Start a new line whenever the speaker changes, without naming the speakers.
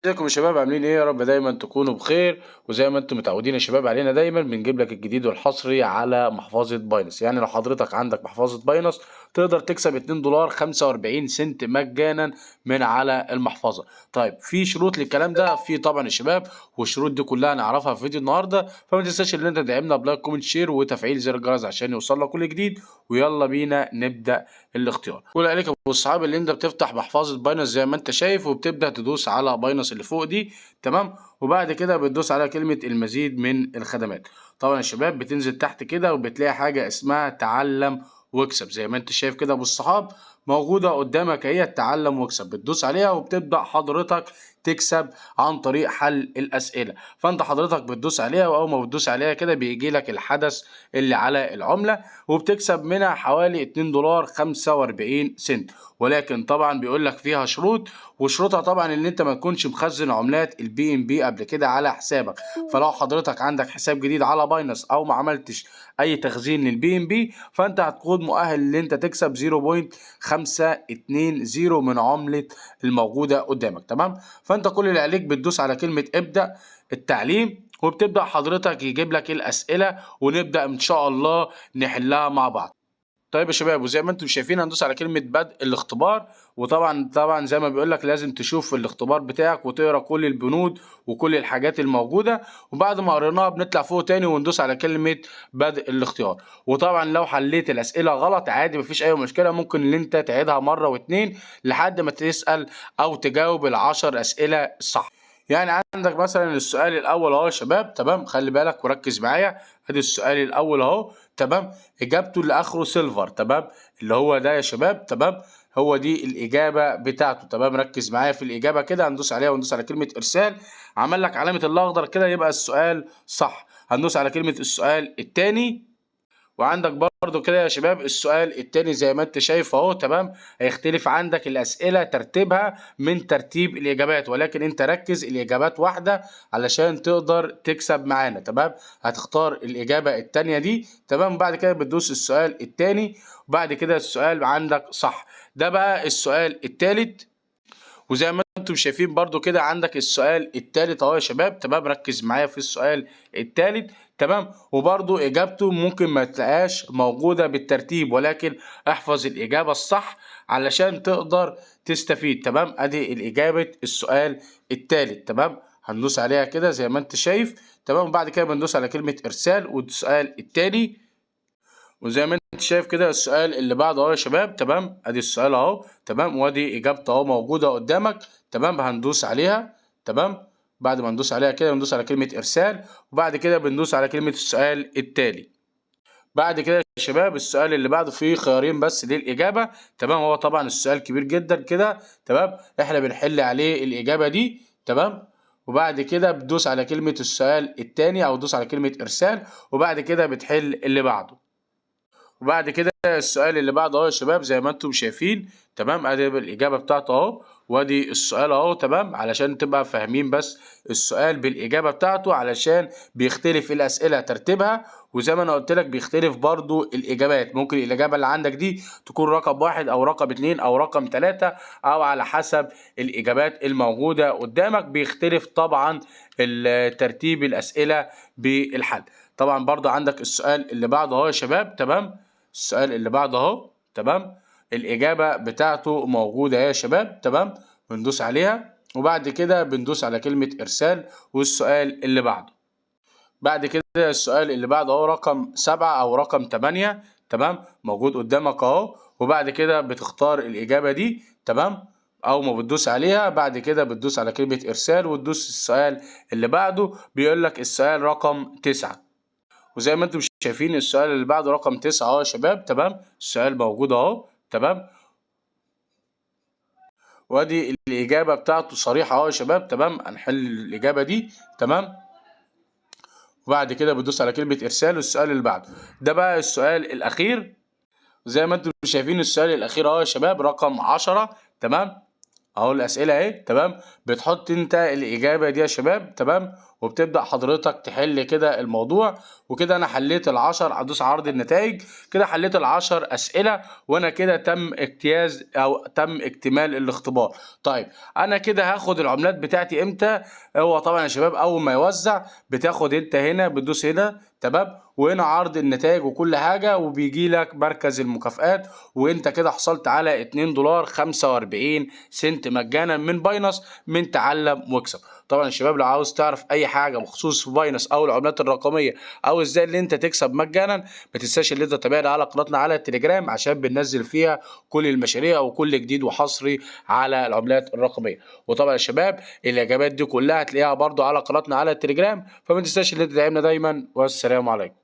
ازيكم يا شباب عاملين ايه؟ يا رب دايما تكونوا بخير. وزي ما انتم متعودين يا شباب علينا دايما بنجيب لك الجديد والحصري على محفظة باينانس. يعني لو حضرتك عندك محفظة باينانس تقدر تكسب 2 دولار 45 سنت مجانا من على المحفظة. طيب في شروط للكلام ده؟ في طبعا يا شباب، والشروط دي كلها هنعرفها في فيديو النهارده. فما تنساش ان انت تدعمنا بلايك كومنت شير وتفعيل زر الجرس عشان يوصل لك كل جديد. ويلا بينا نبدأ الاختيار. كل عليك ابو الصحاب اللي انت بتفتح محفظه باينانس زي ما انت شايف، وبتبدا تدوس على باينانس اللي فوق دي. تمام. وبعد كده بتدوس على كلمه المزيد من الخدمات. طبعا يا شباب بتنزل تحت كده وبتلاقي حاجه اسمها تعلم واكسب زي ما انت شايف كده ابو الصحاب، موجوده قدامك هي تعلم واكسب. بتدوس عليها وبتبدا حضرتك تكسب عن طريق حل الاسئله. فانت حضرتك بتدوس عليها، واول ما بتدوس عليها كده بيجي لك الحدث اللي على العمله، وبتكسب منها حوالي 2 دولار 45 سنت. ولكن طبعا بيقول لك فيها شروط، وشروطها طبعا ان انت ما تكونش مخزن عملات البي ام بي قبل كده على حسابك. فلو حضرتك عندك حساب جديد على باينانس او ما عملتش اي تخزين للبي ام بي، فانت هتكون مؤهل ان انت تكسب 0.520 من عملة الموجودة قدامك. تمام. فانت كل اللي عليك بتدوس على كلمة ابدأ التعليم، وبتبدأ حضرتك يجيب لك الأسئلة ونبدأ إن شاء الله نحلها مع بعض. طيب يا شباب، وزي ما انتم شايفين هندوس على كلمة بدء الاختبار. وطبعا زي ما بيقول لك لازم تشوف الاختبار بتاعك وتقرا كل البنود وكل الحاجات الموجودة. وبعد ما قريناها بنطلع فوق تاني وندوس على كلمة بدء الاختيار. وطبعا لو حليت الأسئلة غلط عادي مفيش أي مشكلة، ممكن ان انت تعيدها مرة واتنين لحد ما تسأل أو تجاوب ال10 أسئلة الصح. يعني عندك مثلا السؤال الاول اهو يا شباب. تمام، خلي بالك وركز معايا. ادي السؤال الاول اهو. تمام. اجابته اللي اخره سيلفر. تمام، اللي هو ده يا شباب. تمام، هو دي الاجابه بتاعته. تمام، ركز معايا في الاجابه كده. هندوس عليها وندوس على كلمه ارسال. عمل لك علامه الاخضر كده يبقى السؤال صح. هندوس على كلمه السؤال الثاني. وعندك برضو كده يا شباب السؤال التاني زي ما انت شايف اهو. تمام، هيختلف عندك الاسئله ترتيبها من ترتيب الاجابات، ولكن انت ركز الاجابات واحده علشان تقدر تكسب معانا. تمام، هتختار الاجابه التانيه دي. تمام، بعد كده بتدوس السؤال التاني، وبعد كده السؤال عندك صح. ده بقى السؤال التالت. وزي ما انتم شايفين برضو كده عندك السؤال التالت اهو يا شباب. تمام، ركز معايا في السؤال التالت. تمام، وبرضو اجابته ممكن ما تلاقيهاش موجودة بالترتيب، ولكن احفظ الاجابة الصح علشان تقدر تستفيد. تمام، ادي الاجابة السؤال التالت. تمام، هندوس عليها كده زي ما انت شايف. تمام، وبعد كده بندوس على كلمة ارسال والسؤال التاني. وزي ما انت شايف كده السؤال اللي بعده اهو يا شباب. تمام، ادي السؤال اهو. تمام، وادي اجابته اهو موجوده قدامك. تمام، هندوس عليها. تمام، بعد ما ندوس عليها كده بندوس على كلمه ارسال، وبعد كده بندوس على كلمه السؤال التالي. بعد كده يا شباب السؤال اللي بعده فيه خيارين بس للاجابه. تمام، هو طبعا السؤال كبير جدا كده. تمام، احنا بنحل عليه الاجابه دي. تمام، وبعد كده بتدوس على كلمه السؤال التاني او تدوس على كلمه ارسال، وبعد كده بتحل اللي بعده. وبعد كده السؤال اللي بعده اهو يا شباب زي ما انتم شايفين. تمام، ادي الاجابه بتاعته اهو، وادي السؤال اهو. تمام، علشان تبقى فاهمين بس السؤال بالاجابه بتاعته علشان بيختلف الاسئله ترتيبها. وزي ما انا قلت لك بيختلف برضو الاجابات، ممكن الاجابه اللي عندك دي تكون رقم 1 او رقم 2 او رقم 3، او على حسب الاجابات الموجوده قدامك بيختلف طبعا ترتيب الاسئله بالحل. طبعا برضو عندك السؤال اللي بعده اهو يا شباب. تمام، السؤال اللي بعده اهو. تمام، الإجابة بتاعته موجودة يا شباب. تمام، بندوس عليها وبعد كده بندوس على كلمة إرسال والسؤال اللي بعده. بعد كده السؤال اللي بعده اهو رقم 7 أو رقم 8. تمام، موجود قدامك اهو، وبعد كده بتختار الإجابة دي. تمام، أول ما بتدوس عليها بعد كده بتدوس على كلمة إرسال وتدوس السؤال اللي بعده. بيقول لك السؤال رقم 9. وزي ما انتم شايفين السؤال اللي بعده رقم 9 اهو يا شباب. تمام، السؤال موجود اهو. تمام، وادي الاجابه بتاعته صريحه اهو يا شباب. تمام، هنحل الاجابه دي. تمام، وبعد كده بتدوس على كلمه ارسال والسؤال اللي بعده. ده بقى السؤال الاخير. زي ما انتم شايفين السؤال الاخير اهو يا شباب رقم 10. تمام، اهو الاسئله اهي. تمام، بتحط انت الاجابه دي يا شباب. تمام، وبتبدأ حضرتك تحل كده الموضوع. وكده انا حليت ال10، ادوس عرض النتائج، كده حليت ال10 اسئله، وانا كده تم اجتياز او تم اكتمال الاختبار. طيب انا كده هاخد العملات بتاعتي امتى؟ هو طبعا يا شباب اول ما يوزع بتاخد انت هنا، بتدوس هنا تمام، وهنا عرض النتائج وكل حاجه، وبيجي لك مركز المكافآت، وانت كده حصلت على 2 دولار 45 سنت مجانا من باينانس من تعلم واكسب. طبعا يا شباب لو عاوز تعرف اي حاجه بخصوص باينانس او العملات الرقميه او ازاي اللي انت تكسب مجانا، ما تنساش ان انت تتابعنا على قناتنا على التليجرام، عشان بننزل فيها كل المشاريع وكل جديد وحصري على العملات الرقميه. وطبعا يا شباب الاجابات دي كلها هتلاقيها برضو على قناتنا على التليجرام، فما تنساش ان انت تدعمنا دايما، والسلام عليكم.